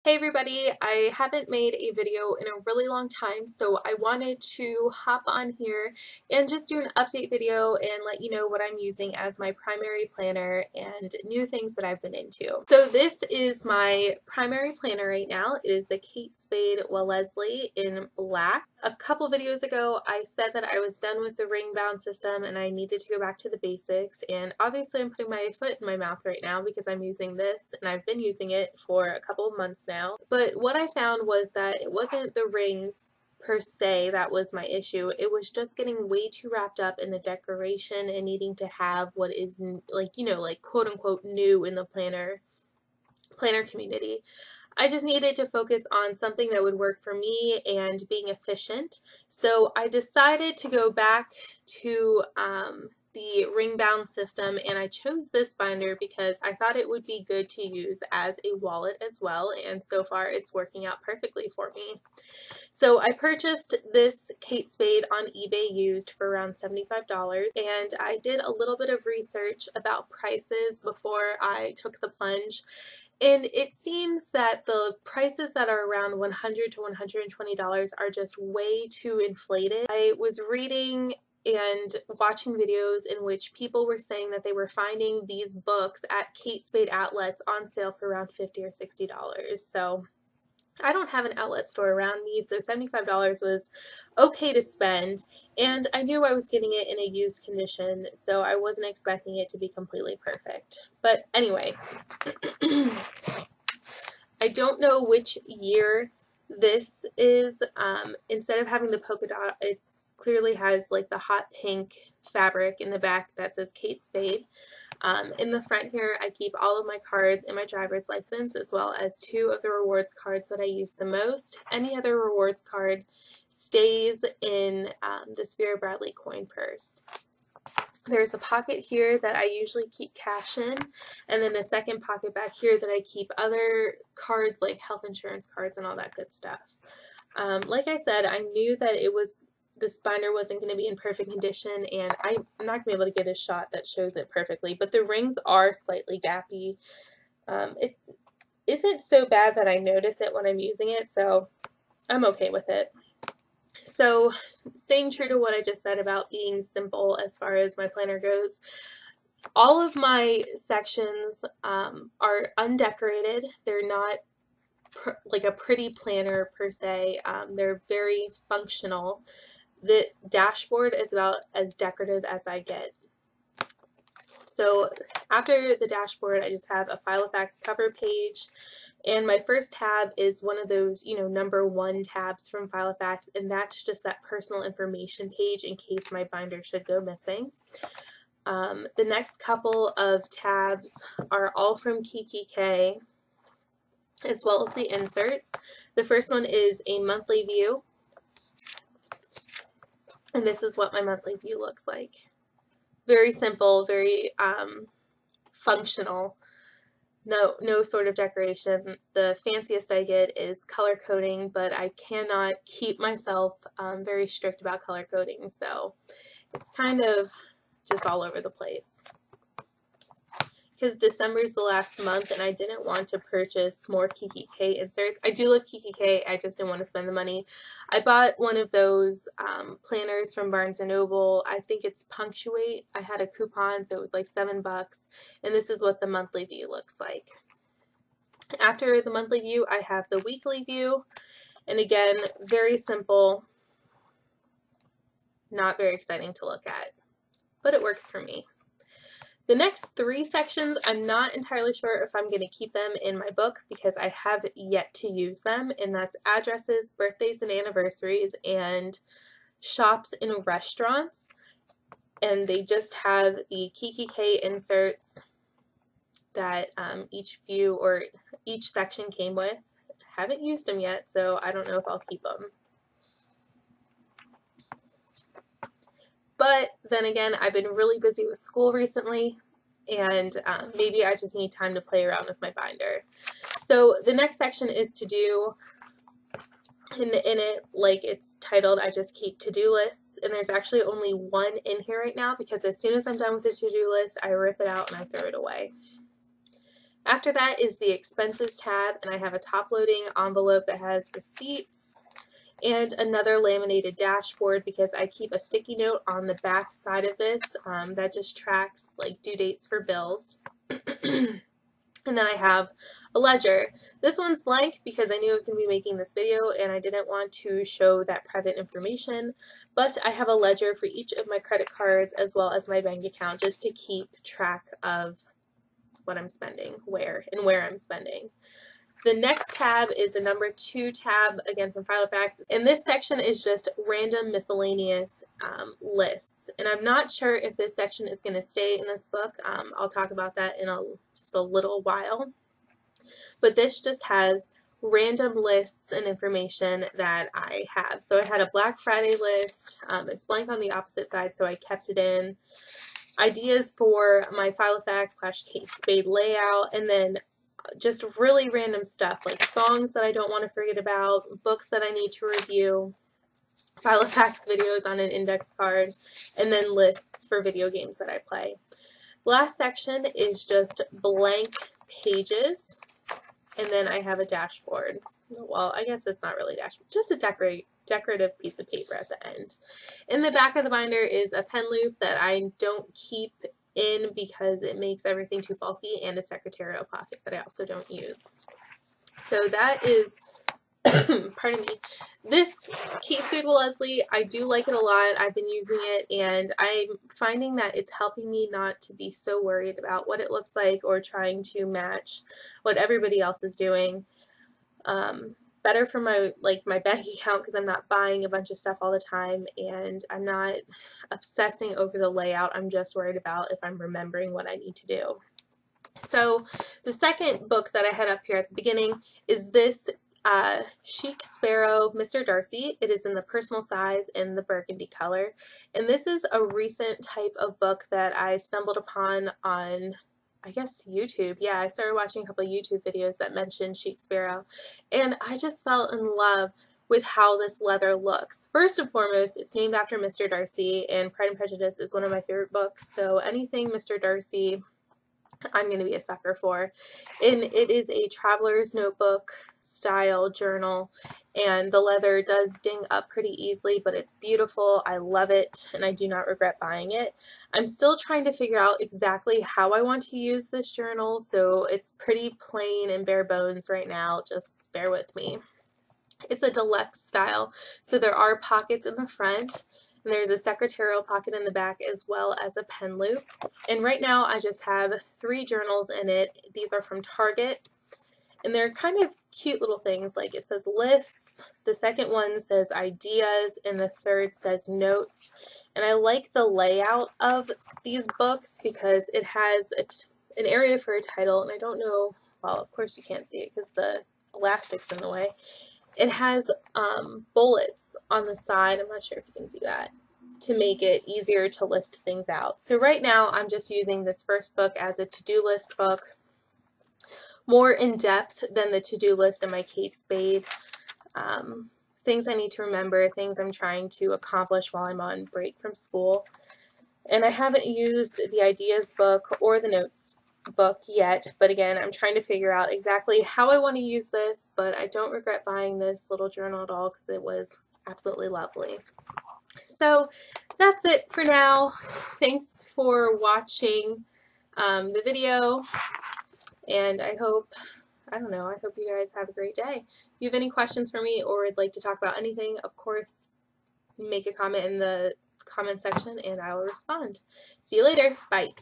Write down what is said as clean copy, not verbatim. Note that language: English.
Hey everybody, I haven't made a video in a really long time, so I wanted to hop on here and just do an update video and let you know what I'm using as my primary planner and new things that I've been into. So this is my primary planner right now. It is the Spade Wellesley in black. A couple videos ago I said that I was done with the ring bound system and I needed to go back to the basics, and obviously I'm putting my foot in my mouth right now because I'm using this and I've been using it for a couple of months now. But what I found was that it wasn't the rings per se that was my issue. It was just getting way too wrapped up in the decoration and needing to have what is like quote unquote new in the planner community. I just needed to focus on something that would work for me and being efficient. So I decided to go back to the ring bound system, and I chose this binder because I thought it would be good to use as a wallet as well, and so far it's working out perfectly for me. So I purchased this Kate Spade on eBay used for around $75, and I did a little bit of research about prices before I took the plunge. And it seems that the prices that are around $100 to $120 are just way too inflated. I was reading and watching videos in which people were saying that they were finding these books at Kate Spade outlets on sale for around $50 or $60. So I don't have an outlet store around me, so $75 was okay to spend, and I knew I was getting it in a used condition, so I wasn't expecting it to be completely perfect. But anyway, I don't know which year this is. Instead of having the polka dot, it clearly has like the hot pink fabric in the back that says Kate Spade. In the front here, I keep all of my cards and my driver's license, as well as 2 of the rewards cards that I use the most. Any other rewards card stays in this Vera Bradley coin purse. There's a pocket here that I usually keep cash in, and then a second pocket back here that I keep other cards like health insurance cards and all that good stuff. Like I said, I knew that this binder wasn't going to be in perfect condition, and I'm not going to be able to get a shot that shows it perfectly, but the rings are slightly gappy. It isn't so bad that I notice it when I'm using it, so I'm okay with it. So staying true to what I just said about being simple as far as my planner goes, all of my sections are undecorated. They're not like a pretty planner per se. They're very functional. The dashboard is about as decorative as I get. So after the dashboard, I just have a file of facts cover page, and my first tab is one of those, #1 tabs from File of Facts, and that's just that personal information page in case my binder should go missing. The next couple of tabs are all from Kikki.K, as well as the inserts. The first one is a monthly view, and this is what my monthly view looks like. Very simple, very functional. No sort of decoration. The fanciest I get is color coding, but I cannot keep myself very strict about color coding, so it's kind of just all over the place. Because December is the last month and I didn't want to purchase more Kikki.K inserts. I do love Kikki.K, I just didn't want to spend the money. I bought one of those planners from Barnes & Noble. I think it's Punctuate. I had a coupon, so it was like $7, and this is what the monthly view looks like. After the monthly view, I have the weekly view, and again, very simple, not very exciting to look at, but it works for me. The next 3 sections, I'm not entirely sure if I'm going to keep them in my book because I have yet to use them, and that's addresses, birthdays and anniversaries, and shops and restaurants. And they just have the Kikki.K inserts that each view or each section came with. Haven't used them yet, so I don't know if I'll keep them. But then again, I've been really busy with school recently, and maybe I just need time to play around with my binder. So the next section is to do, in it, like it's titled, I just keep to-do lists, and there's actually only 1 in here right now because as soon as I'm done with the to-do list, I rip it out and I throw it away. After that is the expenses tab, and I have a top-loading envelope that has receipts and another laminated dashboard because I keep a sticky note on the back side of this that just tracks like due dates for bills. And then I have a ledger. This one's blank because I knew I was going to be making this video and I didn't want to show that private information, but I have a ledger for each of my credit cards as well as my bank account just to keep track of what I'm spending, where I'm spending. The next tab is the number 2 tab, again from Filofax, and this section is just random miscellaneous lists. And I'm not sure if this section is going to stay in this book. I'll talk about that in just a little while. But this just has random lists and information that I have. So I had a Black Friday list. It's blank on the opposite side, so I kept it in. Ideas for my Filofax/Kate Spade layout, and then just really random stuff like songs that I don't want to forget about, books that I need to review, Filofax videos on an index card, and then lists for video games that I play. The last section is just blank pages, and then I have a dashboard. Well, I guess it's not really a dashboard, just a decorative piece of paper at the end. In the back of the binder is a pen loop that I don't keep in because it makes everything too bulky, and a secretarial pocket that I also don't use. So that is, pardon me, this Chic Spade Wellesley, I do like it a lot. I've been using it and I'm finding that it's helping me not to be so worried about what it looks like or trying to match what everybody else is doing. Better for my bank account because I'm not buying a bunch of stuff all the time and I'm not obsessing over the layout. I'm just worried about if I'm remembering what I need to do. So the second book that I had up here at the beginning is this Chic Sparrow, Mr. Darcy. It is in the personal size in the burgundy color. And this is a recent type of book that I stumbled upon on, I guess, YouTube. Yeah, I started watching a couple of YouTube videos that mentioned Chic Sparrow, and I just fell in love with how this leather looks. First and foremost, it's named after Mr. Darcy, and Pride and Prejudice is one of my favorite books, so anything Mr. Darcy, I'm going to be a sucker for. And it is a traveler's notebook style journal, and the leather does ding up pretty easily, but it's beautiful. I love it, and I do not regret buying it. I'm still trying to figure out exactly how I want to use this journal, so it's pretty plain and bare bones right now. Just bear with me. It's a deluxe style, so there are pockets in the front, and there's a secretarial pocket in the back as well as a pen loop. And right now I just have 3 journals in it. These are from Target, and they're kind of cute little things. Like it says lists, the second one says ideas, and the third says notes. And I like the layout of these books because it has an area for a title, and I don't know, well, of course you can't see it because the elastic's in the way. It has bullets on the side, I'm not sure if you can see that, to make it easier to list things out. So right now I'm just using this first book as a to-do list book, more in depth than the to-do list in my Kate Spade. Things I need to remember, things I'm trying to accomplish while I'm on break from school. And I haven't used the ideas book or the notes book yet, but again, I'm trying to figure out exactly how I want to use this, but I don't regret buying this little journal at all because it was absolutely lovely. So that's it for now. Thanks for watching the video, and I hope you guys have a great day. If you have any questions for me or would like to talk about anything, of course, make a comment in the comment section and I will respond. See you later. Bye.